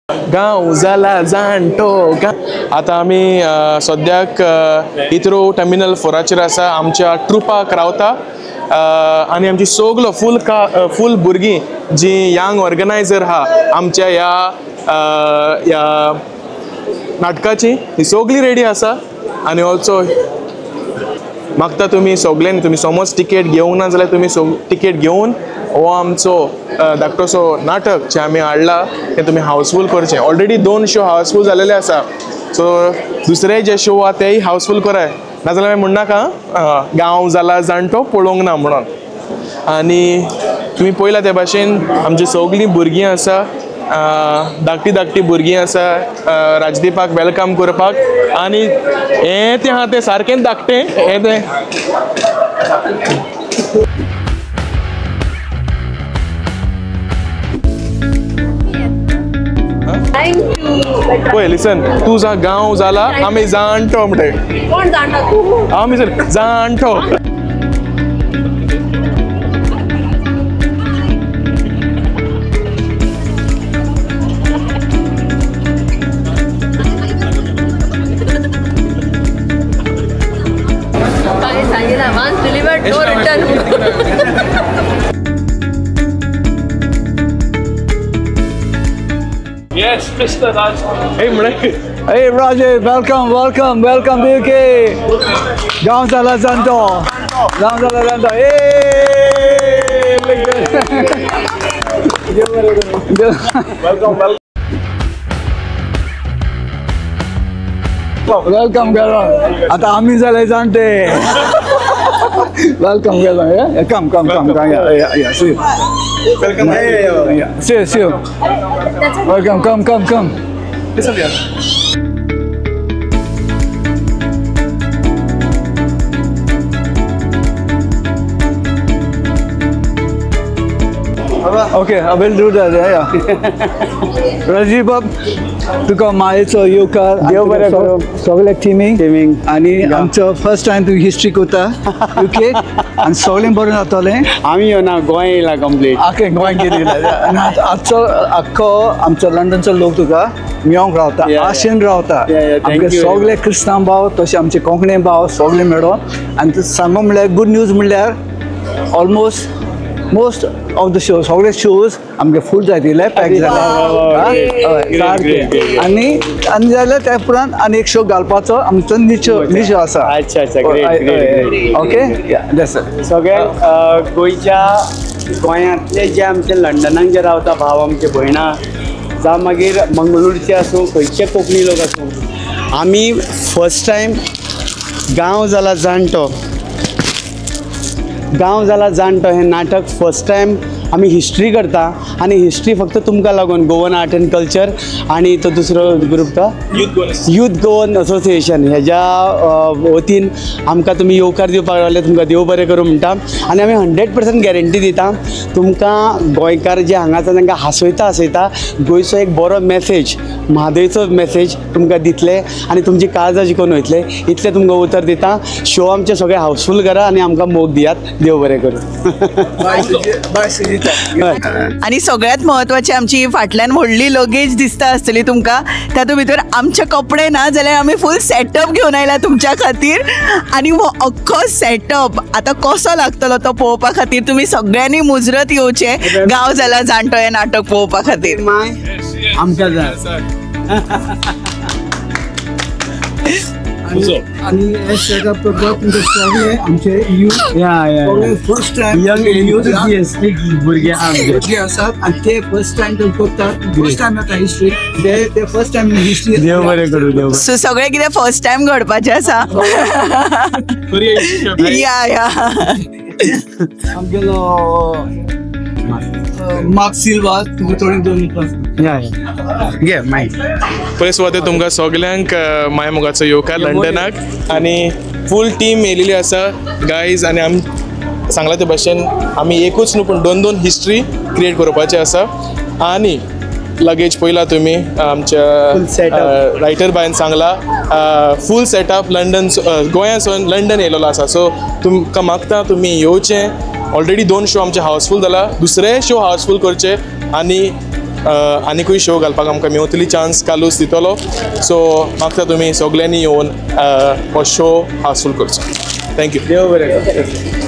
गांव जाला जाणटो आता आम्ही सद्याक इथरो टर्मिनल 4 आसा आमच्या ट्रुपाक रावता आणि आमची सगळो फुल भुरगीं जी यंग ऑर्गनायझर हा आमच्या या नाटकाची ही सगळी रेडी आसा आणि ऑल्सो मागता तुम्ही सगळ्यांनी तुम्ही समज तिकेट घेवंक ना जाल्यार तुम्ही तिकेट घेवन हो आमचो धाकटोसो नाटक जे आमी हाडला ते तुम्ही हाऊसफुल करचे ऑलरेडी 2 शो हाऊसफुल जालेले आसा सो दुसरे जे शो आहा तेय हाऊसफुल कराय नाजाल्यार म्हणनाका गांव जाला जाणटो पळोवंक ना म्हणून आणि तुम्ही पळयला ते भाशेन आमची सगळीं भुरगीं आसा धाकटी भुरगीं आसा राजदीपाक वेलकम करपाक आणि हे ते आहा ते सारकें धाकटें हे ते पळय लिसन तू जा गांव जाला आमी जाणटो म्हणटे कोण जाणटा तू आमी जाणटो Yes, Mr. Raj. Hey, Rajesh, welcome, BK. Gaon Zala Zanto. Hey! Welcome, Garo. Ata Ami Zala Zante. Welcome, Garo. Yeah, come. Yeah. See you. Welcome. Yeah. See you. Welcome. Come. Listen here. Okay, I will do that. Yeah. Rajiv, तुका मायेचो येवकार देव बरें करूं सगळे टिमींग आनी आमचो first time तूं history करता UK आनी सगळें बरें जातलें आमी येना गोंय येयला कंप्लीट आख्खें गोंय गेलें आनी आजचो आख्खो आमचो लंडनचो लोक तुका मेळोंक रावता आशेन रावता आमचे सगळे क्रिस्तांव भाव तशें आमचे कोंकणी भाव सगळे मेळोन आनी सांगो म्हणल्यार गुड न्यूज म्हणल्यार almost most of the shows सगळे शोज आमगे फूल जायले पॅक जाले आनी जाल्यार त्या उपरांत आनी एक शो घालपाचो आमचो निशो आसा अच्छा ओके सगळ्या गोंयांतले जे आमचे लंडनाक जे रावता भाव आमचे भयणां जावं मागीर मंगळूरचे आसूं खंयचे कोंकणी लोक आसूं आमी फर्स्ट टायम गांव जाला जाणटो हे नाटक फर्स्ट टायम आमी हिस्ट्री करता आनी हिस्ट्री फक्त तुमकां लागून गोवन आर्ट एंड कल्चर आनी तो दुसरो ग्रूप तो यूथ गोवन असोसिएशन हेज्या वतीन आमकां तुमी येवकार दिवपाक लागले तुमकां देव बरें करूं म्हणटा आनी आमी 100% गॅरंटी दिता तुमकां गोंयकार जे हांगासर तांकां हांसयता गोंयचो एक बरो मॅसेज म्हादयचो मॅसेज तुमकां दितले आनी तुमची काळजां जिखून वयतले इतलें तुमकां उतर दिता शो आमचे सगळे हावसफूल करा आनी आमकां मोग दियात देव बरें करूं आणि सगळ्यात महत्वाची आमची फाटल्यान व्हडली लगेज दिसता आसतली तुमकां तातूंत भितर आमचे कपडे ना जाल्यार आमी फूल सेटअप घेवन आयला तुमच्या खातीर आनी हो अख्खो सेटअप आतां कसो लागतलो तो पळोवपा खातीर तुमी सगळ्यांनी मुजरत येवचे गांव जाला जाणटो हें नाटक पळोवपा खातीर आमकां जाय आणि हे सेटअप करता तुमचे सगळे आमचे यूथ फर्स्ट टाइम भुरगे आमचे आसात आणि ते फर्स्ट टाइम ते करतात फर्स्ट टाइम आता हिस्ट्री ते फर्स्ट टाइम हिस्ट्री देव बरें करूं देव सो सगळें कितें फर्स्ट टाइम घडपाचें आसा या आमगेलो मार्क सिल्वा तुमकां थोडी दोन घे माय पळय सुवातेर तुमकां सगल्यांक माय मोगाचो येवकार लंडनाक आनी फूल टीम येयलेली आसा गायज आनी आमी सांगला ते भाशेन आमी एकूच न्हू पूण 2 हिस्ट्री क्रिएट करपाची आसा आनी लगेज पळयला तुमी आमच्या रायटर बायन सांगला फूल सेटअप लंडन गोंयासून लंडन येयलेलो आसा सो तुमकां मागता तुमी येवचें ऑलरेडी 2 शो आमचे हाऊसफुल जाला दुसरे शो हाऊसफुल करचे आणि आनीकूय शो घालपाक आमकां मेवतली चान्स कालूच दितलो. सो मागता तुमी सगल्यांनी येवन हो शो हावसफूल करचो. थँक्यू. देव बरें.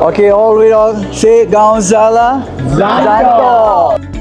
Okay, all we all say, Gaon Zala, Zanto.